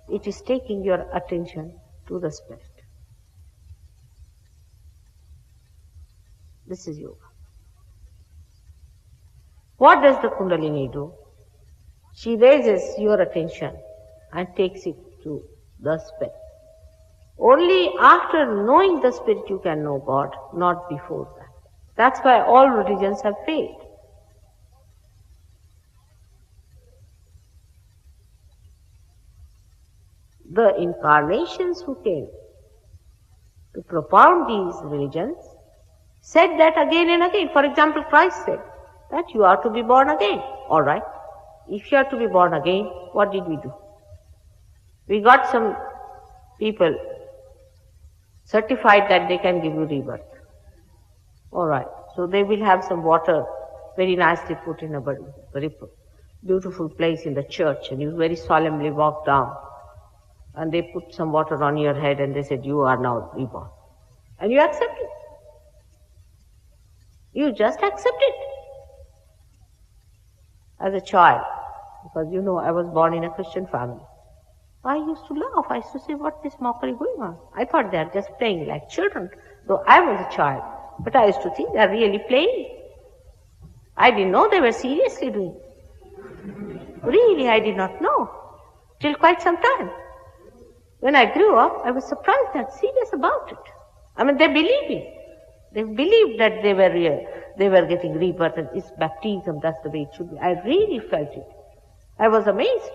S3: it is taking your attention to the Spirit. This is yoga. What does the Kundalini do? She raises your attention and takes it to the Spirit. Only after knowing the Spirit you can know God, not before that. That's why all religions have failed. The incarnations who came to propound these religions said that again and again. For example, Christ said that you are to be born again. All right. If you are to be born again, what did we do? We got some people certified that they can give you rebirth. All right. So they will have some water very nicely put in a very beautiful place in the church, and you very solemnly walk down. And they put some water on your head and they said, you are now reborn. And you accept it. You just accept it. As a child, because you know I was born in a Christian family, I used to laugh. I used to say, what is mockery going on? I thought they are just playing like children, though I was a child. But I used to think they are really playing. I didn't know they were seriously doing it. Really, I did not know. Till quite some time. When I grew up, I was surprised and serious about it. I mean, they believed it. They believed that they were real. They were getting rebirth and it's baptism, that's the way it should be. I really felt it. I was amazed.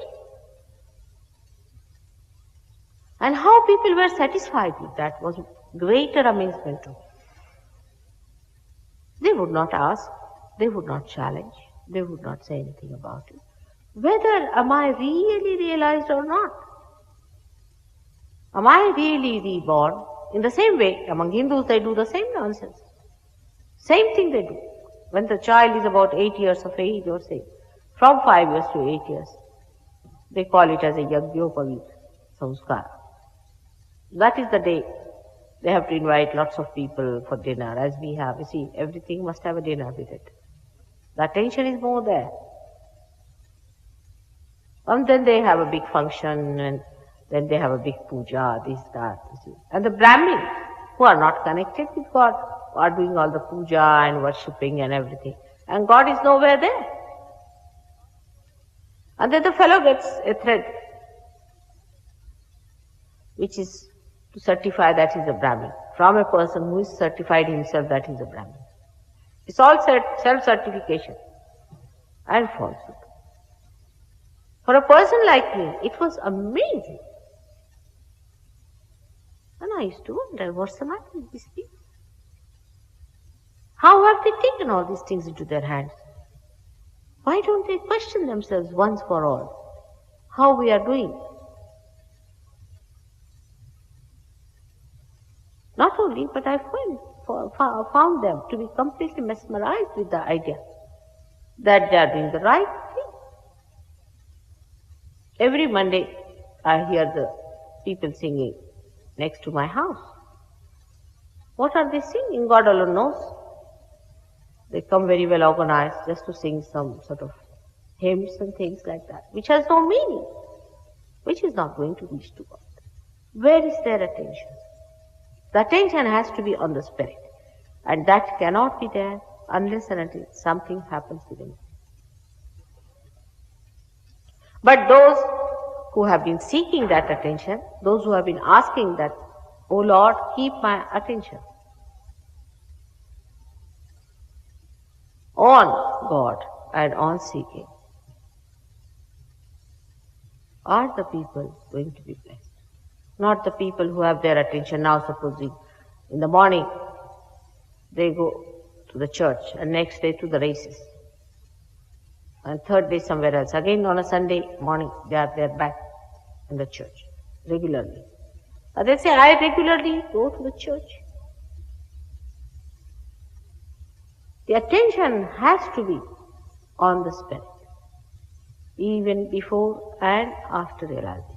S3: And how people were satisfied with that was greater amazement to me. They would not ask, they would not challenge, they would not say anything about it. Whether am I really realized or not? Am I really reborn? In the same way, among Hindus they do the same nonsense. Same thing they do. When the child is about 8 years of age or say, from 5 years to 8 years, they call it as a Yajñopavit Samskara. That is the day they have to invite lots of people for dinner, as we have. You see, everything must have a dinner with it. The attention is more there. And then they have a big function, and then they have a big puja, this, that, you see. And the Brahmins, who are not connected with God, are doing all the puja and worshipping and everything. And God is nowhere there. And then the fellow gets a thread, which is to certify that he is a Brahmin, from a person who is certified himself that he is a Brahmin. It's all self-certification and falsehood. For a person like me, it was amazing. And I used to wonder, what's the matter with these people? How have they taken all these things into their hands? Why don't they question themselves once for all? How we are doing? Not only, but I found them to be completely mesmerized with the idea that they are doing the right thing. Every Monday, I hear the people singing next to my house. What are they singing? God alone knows. They come very well organized just to sing some sort of hymns and things like that, which has no meaning, which is not going to reach to God. Where is their attention? The attention has to be on the Spirit. And that cannot be there unless and until something happens within you. But those who have been seeking that attention, those who have been asking that, "Oh Lord, keep my attention on God and on seeking," are the people going to be blessed. Not the people who have their attention now, supposing in the morning they go to the church and next day to the races. And third day somewhere else. Again on a Sunday morning they are there back in the church regularly. And they say, "I regularly go to the church." The attention has to be on the Spirit, even before and after realization.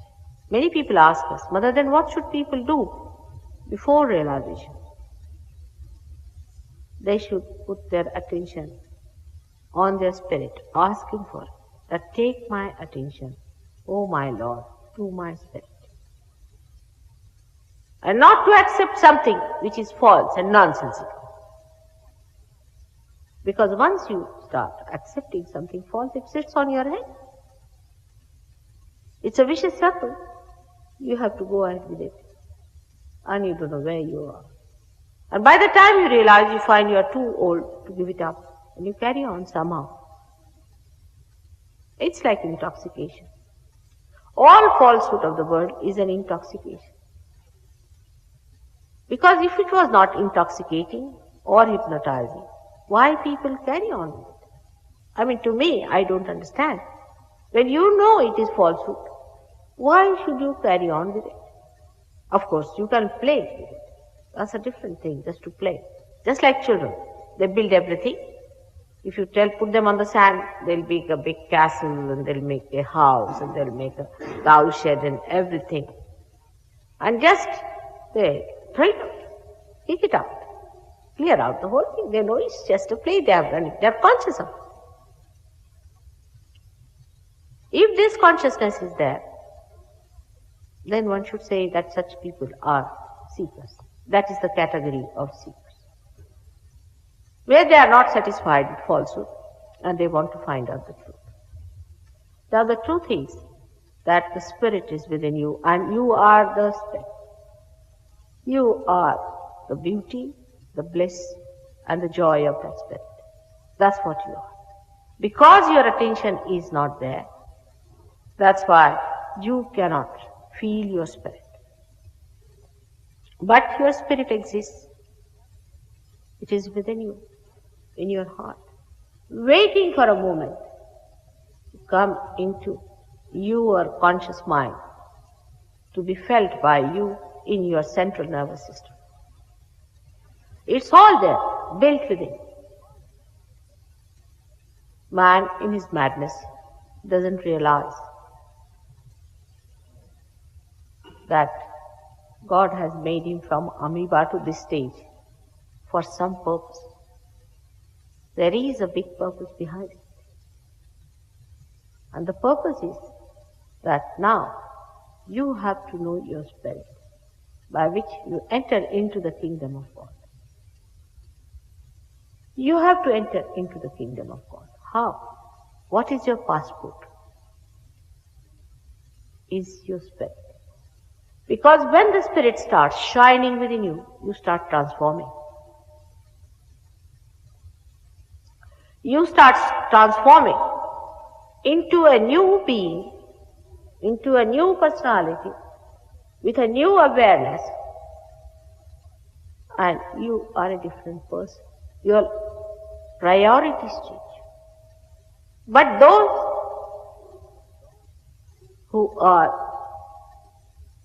S3: Many people ask us, "Mother, then what should people do before realization?" They should put their attention on their Spirit, asking for it, that "Take my attention, O my Lord, to my Spirit." And not to accept something which is false and nonsensical. Because once you start accepting something false, it sits on your head. It's a vicious circle. You have to go ahead with it. And you don't know where you are. And by the time you realize, you find you are too old to give it up. And you carry on somehow. It's like intoxication. All falsehood of the world is an intoxication. Because if it was not intoxicating or hypnotizing, why people carry on with it? I mean, to me, I don't understand. When you know it is falsehood, why should you carry on with it? Of course, you can play with it. That's a different thing, just to play. Just like children, they build everything. If you put them on the sand, they'll make a big castle and they'll make a house and they'll make a cow shed and everything. And just they throw it out, kick it out, clear out the whole thing. They know it's just a play they have done it. They're conscious of it. If this consciousness is there, then one should say that such people are seekers. That is the category of seekers. Where they are not satisfied with falsehood and they want to find out the truth. Now the truth is that the Spirit is within you and you are the Spirit. You are the beauty, the bliss and the joy of that Spirit. That's what you are. Because your attention is not there, that's why you cannot feel your Spirit. But your Spirit exists. It is within you, in your heart, waiting for a moment to come into your conscious mind, to be felt by you in your central nervous system. It's all there, built within. Man, in his madness, doesn't realize that God has made him from amoeba to this stage for some purpose. There is a big purpose behind it. And the purpose is that now you have to know your Spirit, by which you enter into the kingdom of God. You have to enter into the kingdom of God. How? What is your passport? Is your Spirit. Because when the Spirit starts shining within you, you start transforming. You start transforming into a new being, into a new personality, with a new awareness, and you are a different person. Your priorities change. But those who are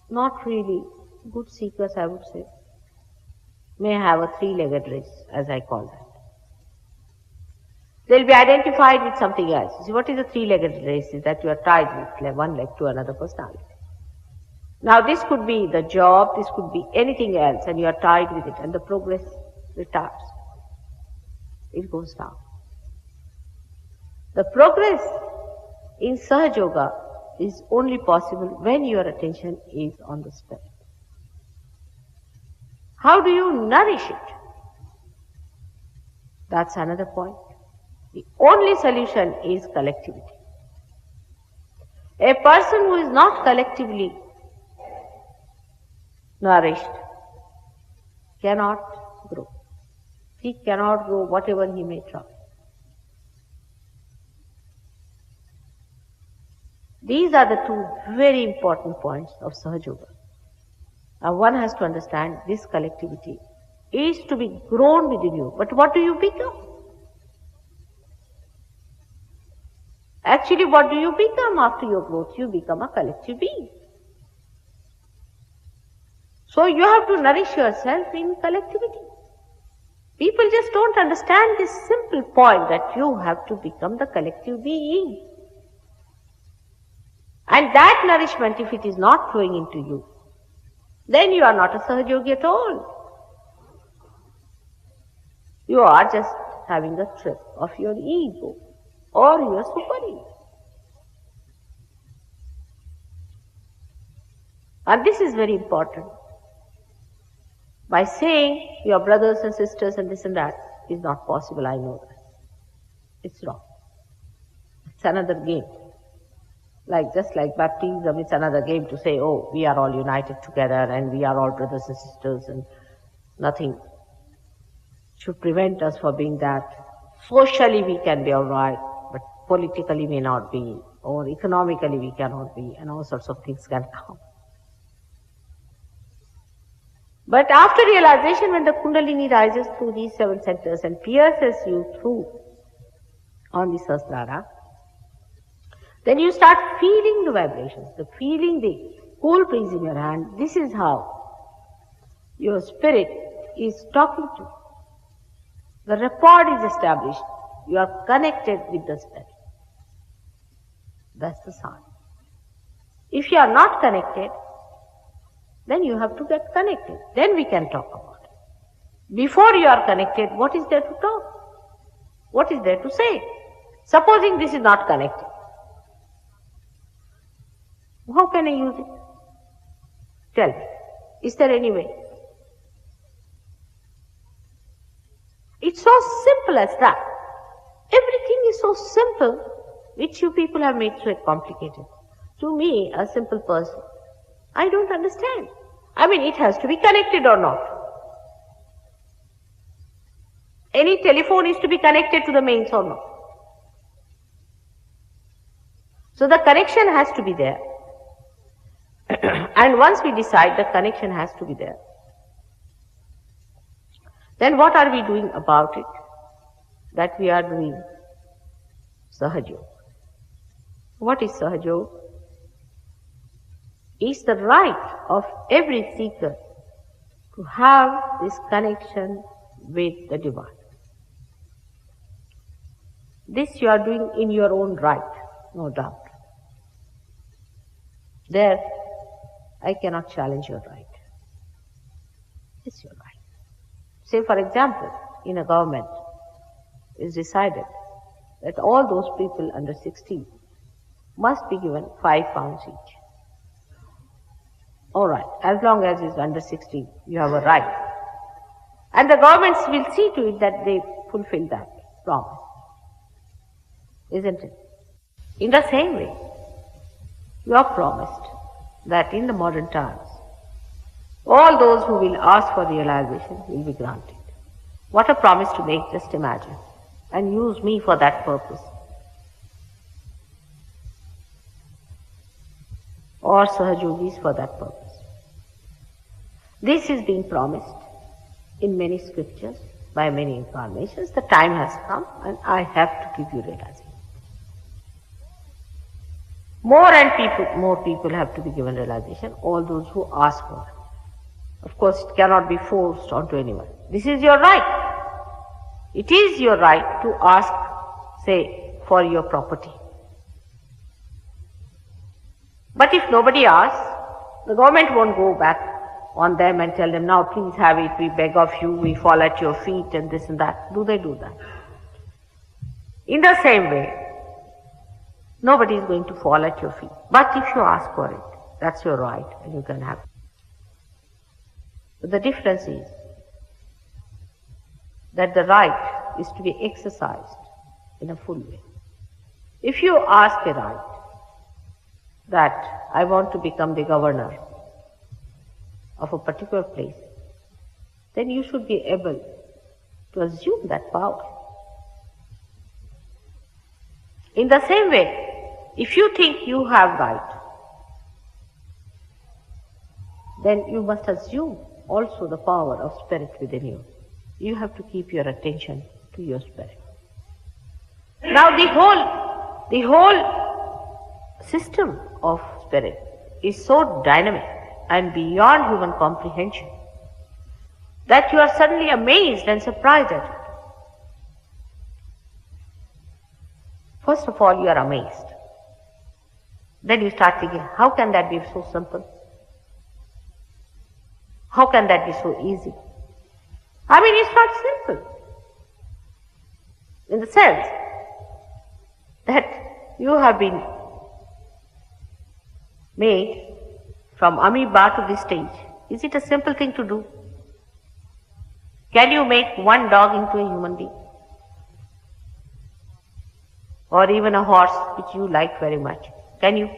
S3: not really good seekers, I would say, may have a three-legged race, as I call that. They'll be identified with something else. See, what is a three-legged race? Is that you are tied with one leg to another personality. Now this could be the job, this could be anything else, and you are tied with it, and the progress retards. It goes down. The progress in Sahaja Yoga is only possible when your attention is on the Spirit. How do you nourish it? That's another point. The only solution is collectivity. A person who is not collectively nourished cannot grow. He cannot grow whatever he may try. These are the two very important points of Sahaja Yoga. Now one has to understand this collectivity is to be grown within you. But what do you become? Actually, what do you become after your growth? You become a collective being. So you have to nourish yourself in collectivity. People just don't understand this simple point that you have to become the collective being. And that nourishment, if it is not flowing into you, then you are not a Sahaja Yogi at all. You are just having a trip of your ego or your super ego. And this is very important. By saying your brothers and sisters and this and that is not possible, I know that. It's wrong. It's another game. Just like baptism, it's another game to say, oh, we are all united together and we are all brothers and sisters and nothing should prevent us from being that. Socially we can be all right, but politically may not be, or economically we cannot be, and all sorts of things can come. But after realization, when the Kundalini rises through these 7 centers and pierces you through on the Sahasrara, then you start feeling the vibrations, feeling the cool breeze in your hand. This is how your spirit is talking to you. The rapport is established. You are connected with the spirit. That's the sign. If you are not connected, then you have to get connected. Then we can talk about it. Before you are connected, what is there to talk? What is there to say? Supposing this is not connected, how can I use it? Tell me. Is there any way? It's so simple as that. Everything is so simple, which you people have made so complicated. To me, a simple person, I don't understand. I mean, it has to be connected or not. Any telephone is to be connected to the mains or not. So the connection has to be there. And once we decide the connection has to be there, then what are we doing about it? That we are doing Sahaja Yoga. What is Sahaja Yoga? It's the right of every seeker to have this connection with the Divine. This you are doing in your own right, no doubt. There, I cannot challenge your right. It's your right. Say, for example, in a government, it's decided that all those people under 16 must be given £5 each. All right, as long as it's under 16, you have a right. And the governments will see to it that they fulfill that promise. Isn't it? In the same way, you are promised that in the modern times, all those who will ask for realization will be granted. What a promise to make, just imagine. And use me for that purpose. Or Sahaja Yogis for that purpose. This is being promised in many scriptures, by many incarnations. The time has come and I have to give you realization. More people have to be given realization, all those who ask for it. Of course, it cannot be forced onto anyone. This is your right. It is your right to ask, say, for your property. But if nobody asks, the government won't go back on them and tell them, now please have it, we beg of you, we fall at your feet and this and that. Do they do that? In the same way, nobody is going to fall at your feet. But if you ask for it, that's your right and you can have it. But the difference is that the right is to be exercised in a full way. If you ask a right that I want to become the governor of a particular place, then you should be able to assume that power. In the same way, if you think you have right, then you must assume also the power of spirit within you. You have to keep your attention to your spirit. Now the whole system of spirit is so dynamic and beyond human comprehension that you are suddenly amazed and surprised at it. First of all, you are amazed. Then you start thinking, how can that be so simple? How can that be so easy? I mean, it's not simple. In the sense that you have been made from amoeba to this stage. Is it a simple thing to do? Can you make one dog into a human being? Or even a horse which you like very much? Can you?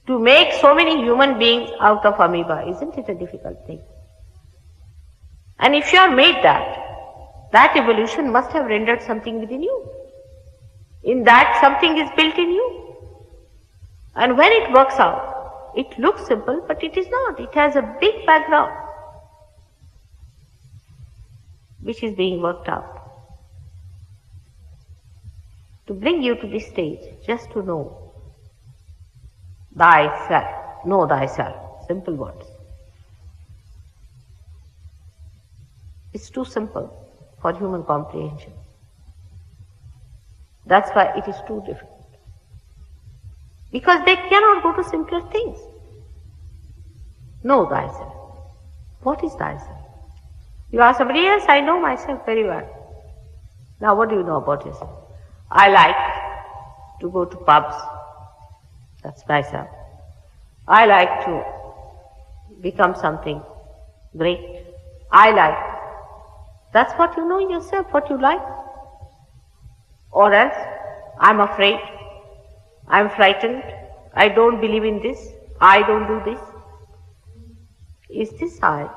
S3: To make so many human beings out of amoeba, isn't it a difficult thing? And if you are made that evolution must have rendered something within you. In that something is built in you. And when it works out, it looks simple, but it is not. It has a big background which is being worked out to bring you to this stage, just to know thyself. Know thyself. Simple words. It's too simple for human comprehension. That's why it is too difficult. Because they cannot go to simpler things. Know thyself. What is thyself? You ask somebody, yes, I know myself very well. Now what do you know about yourself? I like to go to pubs. That's myself. I like to become something great. I like. That's what you know in yourself, what you like. Or else, I'm afraid, I'm frightened, I don't believe in this, I don't do this. Is this I?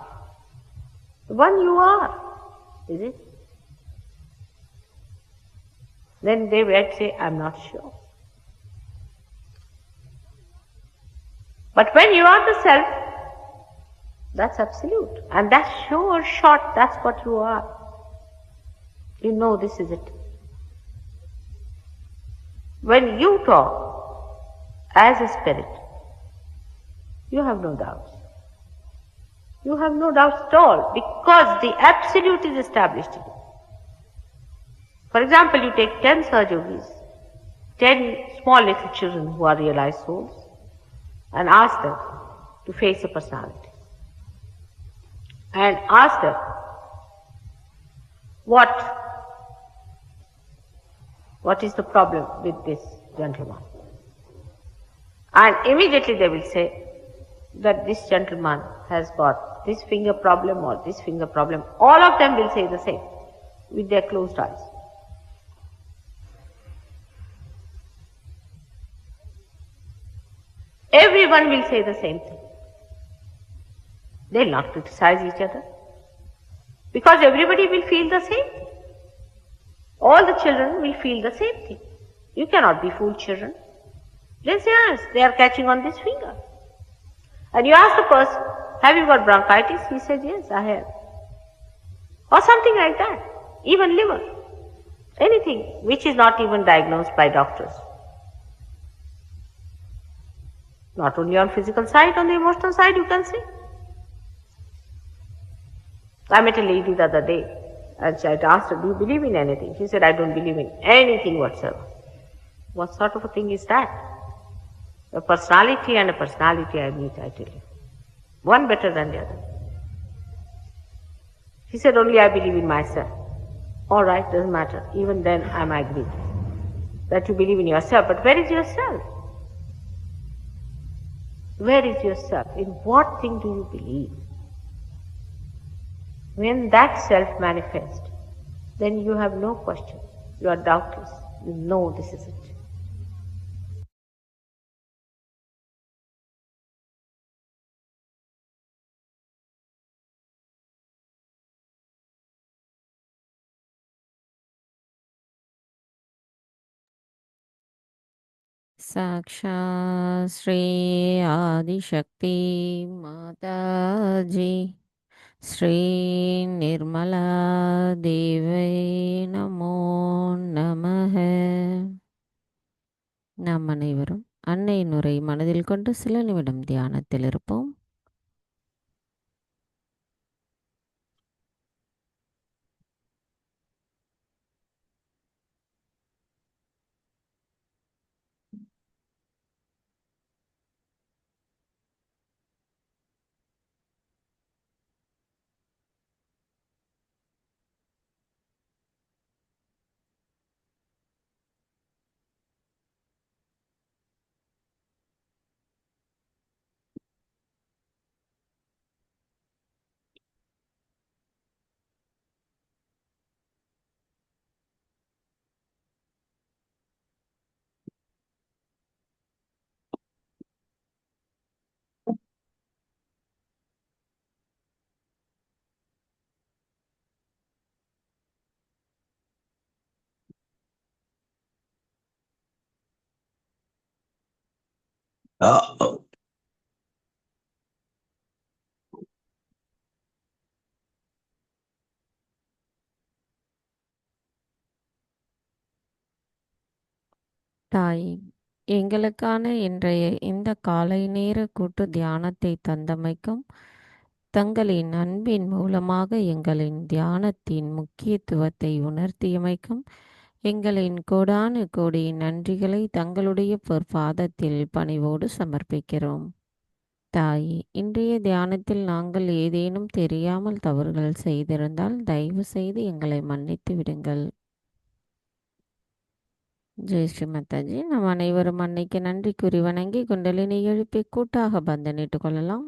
S3: The one you are, is it? Then they might say, I'm not sure. But when you are the self, that's absolute. And that's sure short, that's what you are. You know this is it. When you talk as a spirit, you have no doubts. You have no doubts at all, because the absolute is established in you. For example, you take 10 Sahajogis, 10 small little children who are realized souls, and ask them to face a personality. And ask them, what is the problem with this gentleman? And immediately they will say that this gentleman has got this finger problem or this finger problem. All of them will say the same with their closed eyes. Everyone will say the same thing. They will not criticize each other, because everybody will feel the same thing. All the children will feel the same thing. You cannot be fooled, children. They say, yes, they are catching on this finger. And you ask the person, have you got bronchitis? He says, yes, I have. Or something like that. Even liver. Anything which is not even diagnosed by doctors. Not only on physical side, on the emotional side you can see. I met a lady the other day, and I asked her, do you believe in anything? She said, I don't believe in anything whatsoever. What sort of a thing is that? A personality and a personality I meet, I tell you. One better than the other. She said, only I believe in myself. All right, doesn't matter. Even then I'm agreed that you believe in yourself. But where is yourself? Where is yourself? In what thing do you believe? When that self manifests, then you have no question. You are doubtless. You know this is it.
S1: साक्षात् श्री आदिशक्ति माताजी श्री निर्मला देवी நமோ நமः. நாம் அனைவரும் அன்னையின் உரை மனதில் கொண்டு சில நிமிடம் தியானத்தில் இருப்போம். தாய், எங்களுக்கான இன்றைய இந்த காலை நேர கூட்டு தியானத்தை தந்தமைக்கும், தங்களின் அன்பின் மூலமாக எங்களின் தியானத்தின் முக்கியத்துவத்தை உணர்த்தியமைக்கும் எங்களின் கோடானு கோடி நன்றிகளை தங்களுடைய பொற்பாதத்தில் பணிவோடு சமர்ப்பிக்கிறோம். தாயே, இன்றைய தியானத்தில் நாங்கள் ஏதேனும் தெரியாமல் தவறுகள் செய்திருந்தால் தயவு செய்து எங்களை மன்னித்து விடுங்கள். ஜெய் ஸ்ரீ மாதாஜி. நாம் அனைவரும் அன்னைக்கு நன்றி கூறி வணங்கி குண்டலினை எழுப்பி கூட்டாக பந்தனிட்டுக் கொள்ளலாம்.